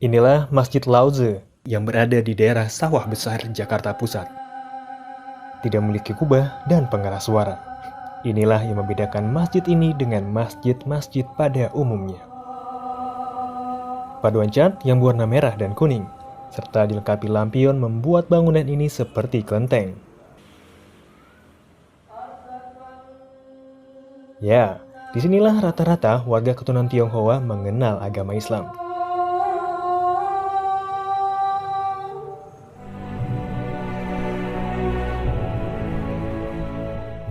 Inilah Masjid Lauze yang berada di daerah Sawah Besar, Jakarta Pusat. Tidak memiliki kubah dan pengeras suara. Inilah yang membedakan masjid ini dengan masjid-masjid pada umumnya. Paduan cat yang berwarna merah dan kuning, serta dilengkapi lampion membuat bangunan ini seperti kelenteng. Ya, disinilah rata-rata warga keturunan Tionghoa mengenal agama Islam.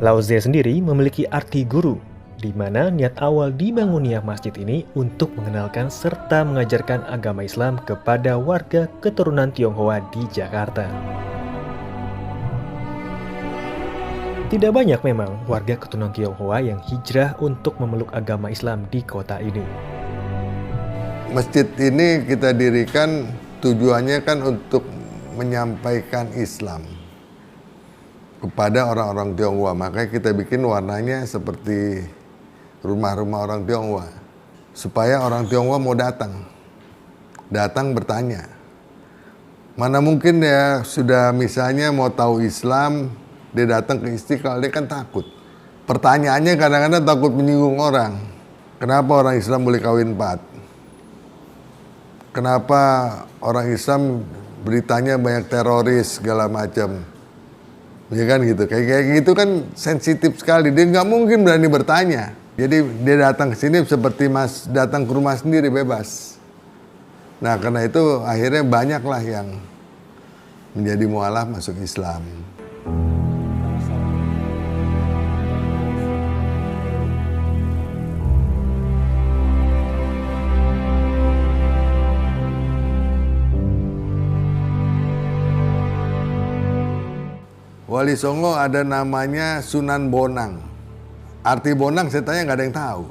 Lao Tse sendiri memiliki arti guru, di mana niat awal dibangunnya masjid ini untuk mengenalkan serta mengajarkan agama Islam kepada warga keturunan Tionghoa di Jakarta. Tidak banyak memang warga keturunan Tionghoa yang hijrah untuk memeluk agama Islam di kota ini. Masjid ini kita dirikan tujuannya kan untuk menyampaikan Islam kepada orang-orang Tionghoa. Makanya kita bikin warnanya seperti rumah-rumah orang Tionghoa. Supaya orang Tionghoa mau datang bertanya. Mana mungkin ya sudah misalnya mau tahu Islam, dia datang ke Istiqlal, dia kan takut. Pertanyaannya kadang-kadang takut menyinggung orang. Kenapa orang Islam boleh kawin 4? Kenapa orang Islam beritanya banyak teroris segala macam? Ya kan gitu, kayak gitu kan sensitif sekali. Dia nggak mungkin berani bertanya. Jadi dia datang ke sini seperti mas datang ke rumah sendiri bebas. Nah karena itu akhirnya banyaklah yang menjadi mualaf masuk Islam. Wali Songo ada namanya Sunan Bonang. Arti Bonang saya tanya nggak ada yang tahu.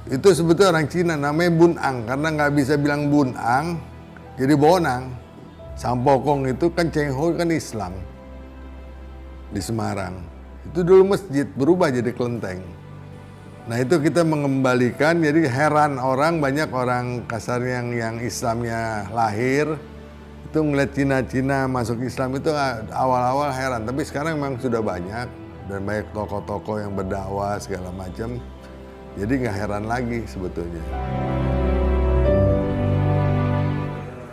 Itu sebetulnya orang Cina namanya Bunang. Karena nggak bisa bilang Bunang, jadi Bonang. Sampokong itu kan Cheng Ho kan Islam. Di Semarang. Itu dulu masjid, berubah jadi kelenteng. Nah itu kita mengembalikan, jadi heran orang, banyak orang kasarnya yang Islamnya lahir, itu ngeliat Cina-Cina masuk Islam itu awal-awal heran, tapi sekarang memang sudah banyak dan banyak tokoh-tokoh yang berdakwah segala macam, jadi nggak heran lagi sebetulnya.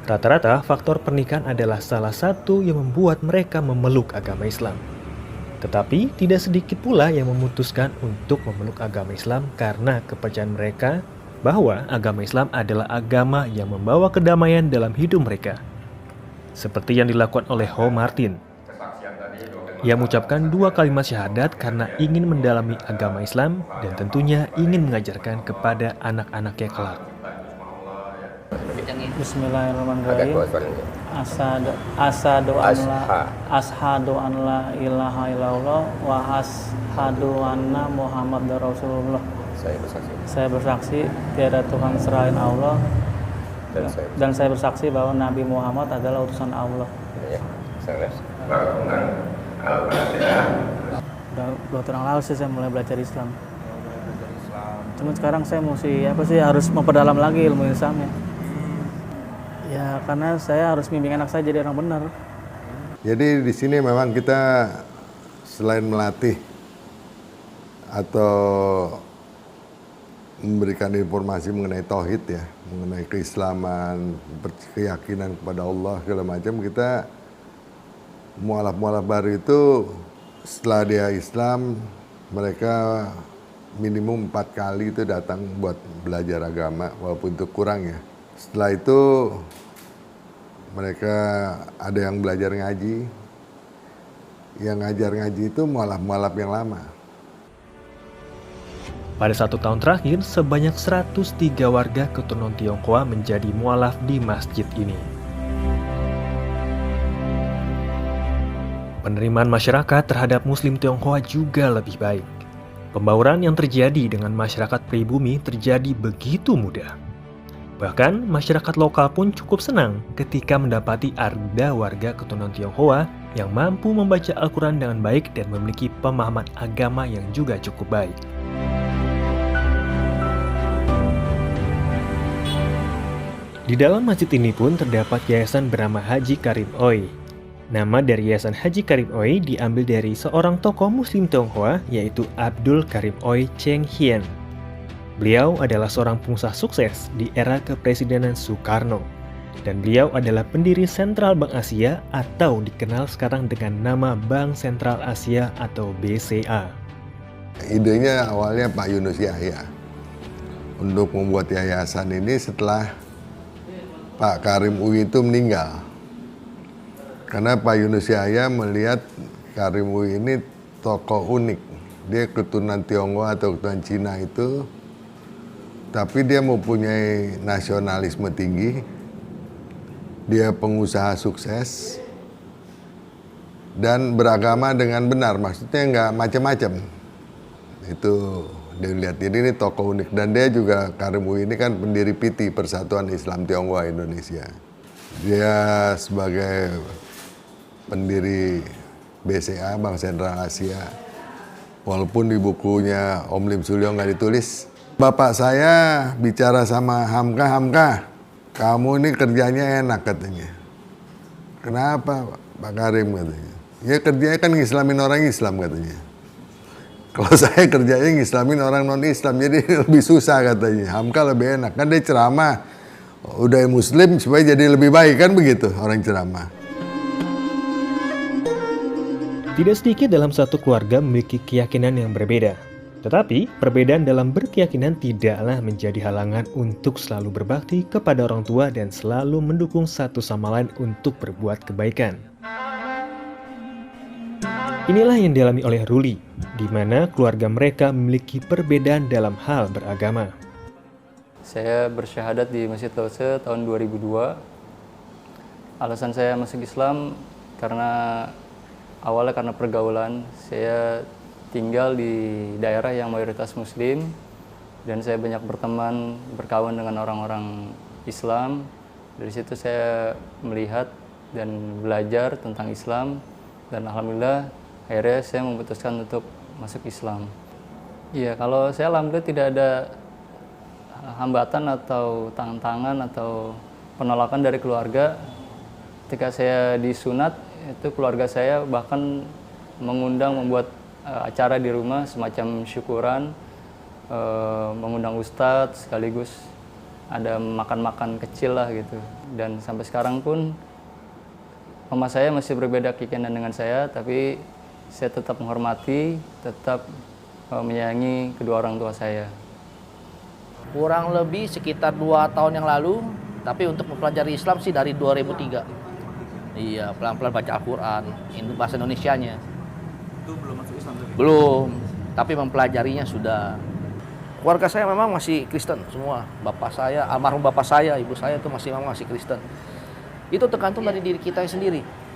Rata-rata faktor pernikahan adalah salah satu yang membuat mereka memeluk agama Islam. Tetapi tidak sedikit pula yang memutuskan untuk memeluk agama Islam karena kepercayaan mereka bahwa agama Islam adalah agama yang membawa kedamaian dalam hidup mereka. Seperti yang dilakukan oleh Ho Martin. Ia mengucapkan 2 kalimat syahadat karena ingin mendalami agama Islam dan tentunya ingin mengajarkan kepada anak-anaknya kelak. Bismillahirrahmanirrahim. Ashadu an la ilaha illallah wa ashadu anna Muhammadar Rasulullah. Saya bersaksi tiada Tuhan selain Allah. Dan saya bersaksi bahwa Nabi Muhammad adalah utusan Allah. Udah 2 tahun lalu sih saya mulai belajar Islam. Cuma sekarang saya harus memperdalam lagi ilmu Islamnya. Ya karena saya harus bimbing anak saya jadi orang benar. Jadi di sini memang kita selain melatih atau memberikan informasi mengenai tauhid ya, mengenai keislaman, keyakinan kepada Allah segala macam, kita mualaf-mualaf baru itu setelah dia Islam, mereka minimum 4 kali itu datang buat belajar agama, walaupun itu kurang ya. Setelah itu mereka ada yang belajar ngaji, yang ngajar ngaji itu mualaf-mualaf yang lama. Pada 1 tahun terakhir, sebanyak 103 warga keturunan Tionghoa menjadi mualaf di masjid ini. Penerimaan masyarakat terhadap Muslim Tionghoa juga lebih baik. Pembauran yang terjadi dengan masyarakat pribumi terjadi begitu mudah. Bahkan, masyarakat lokal pun cukup senang ketika mendapati ada warga keturunan Tionghoa yang mampu membaca Al-Quran dengan baik dan memiliki pemahaman agama yang juga cukup baik. Di dalam masjid ini pun terdapat yayasan bernama Haji Karim Oi. Nama dari Yayasan Haji Karim Oi diambil dari seorang tokoh Muslim Tionghoa yaitu Abdul Karim Oi Cheng Hien. Beliau adalah seorang pengusaha sukses di era kepresidenan Soekarno. Dan beliau adalah pendiri Sentral Bank Asia atau dikenal sekarang dengan nama Bank Sentral Asia atau BCA. Idenya awalnya Pak Yunus Yahya untuk membuat yayasan ini setelah Pak Karim Ui itu meninggal. Karena Pak Yunus Yahya melihat Karim Ui ini tokoh unik. Dia keturunan Tionghoa atau keturunan Cina itu, tapi dia mempunyai nasionalisme tinggi. Dia pengusaha sukses dan beragama dengan benar, maksudnya nggak macam-macam. Itu dia lihat, jadi ini tokoh unik. Dan dia juga, Karim Ui ini kan pendiri PITI, Persatuan Islam Tionghoa Indonesia. Dia sebagai pendiri BCA, Bank Sentral Asia, walaupun di bukunya Om Lim Sulyo nggak ditulis. Bapak saya bicara sama Hamka, kamu ini kerjanya enak katanya. Kenapa Pak Karim katanya? Ya kerjanya kan ngislamin orang Islam katanya. Kalau saya kerjanya ngislamin orang non-Islam, jadi lebih susah katanya. Hamka lebih enak, kan dia ceramah, udah Muslim supaya jadi lebih baik, kan begitu orang ceramah. Tidak sedikit dalam satu keluarga memiliki keyakinan yang berbeda. Tetapi, perbedaan dalam berkeyakinan tidaklah menjadi halangan untuk selalu berbakti kepada orang tua dan selalu mendukung satu sama lain untuk berbuat kebaikan. Inilah yang dialami oleh Ruli, di mana keluarga mereka memiliki perbedaan dalam hal beragama. Saya bersyahadat di Masjid Lause tahun 2002. Alasan saya masuk Islam awalnya karena pergaulan. Saya tinggal di daerah yang mayoritas Muslim dan saya banyak berteman, berkawan dengan orang-orang Islam. Dari situ saya melihat dan belajar tentang Islam dan alhamdulillah akhirnya saya memutuskan untuk masuk Islam. Iya, kalau saya alhamdulillah tidak ada hambatan atau tantangan atau penolakan dari keluarga. Ketika saya disunat, itu keluarga saya bahkan membuat acara di rumah semacam syukuran, mengundang ustadz sekaligus ada makan-makan kecil lah gitu. Dan sampai sekarang pun mama saya masih berbeda keyakinan dengan saya, tapi saya tetap menghormati, tetap menyayangi kedua orang tua saya. Kurang lebih sekitar 2 tahun yang lalu, tapi untuk mempelajari Islam sih dari 2003. Iya, pelan-pelan baca Al-Quran, bahasa Indonesianya. Itu belum masuk Islam tadi? Belum, tapi mempelajarinya sudah. Keluarga saya memang masih Kristen semua. Bapak saya, almarhum bapak saya, ibu saya itu masih Kristen. Itu tergantung dari diri kita sendiri.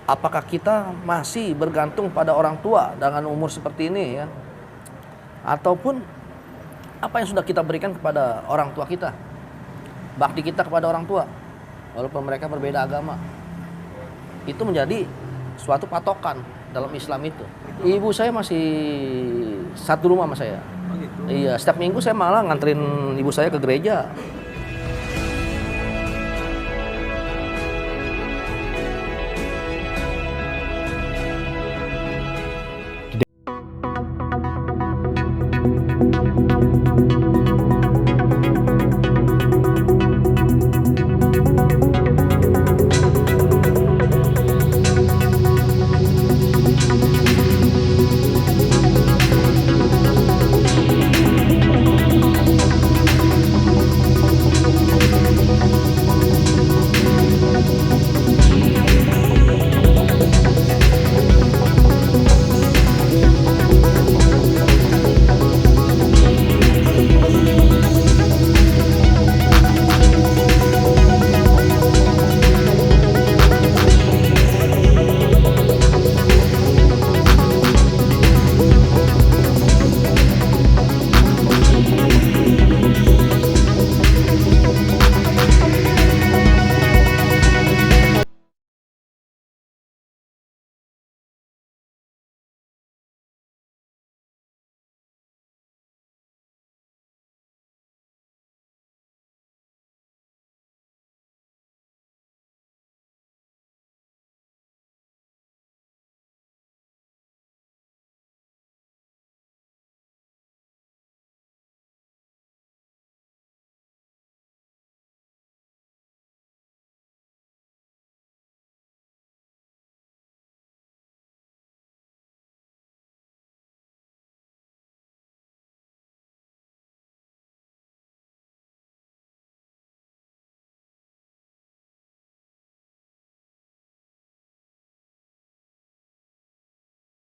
Apakah kita masih bergantung pada orang tua dengan umur seperti ini ya? Ataupun apa yang sudah kita berikan kepada orang tua kita? Bakti kita kepada orang tua, walaupun mereka berbeda agama. Itu menjadi suatu patokan dalam Islam itu. Ibu saya masih satu rumah sama saya. Oh gitu? Iya, setiap minggu saya malah nganterin ibu saya ke gereja.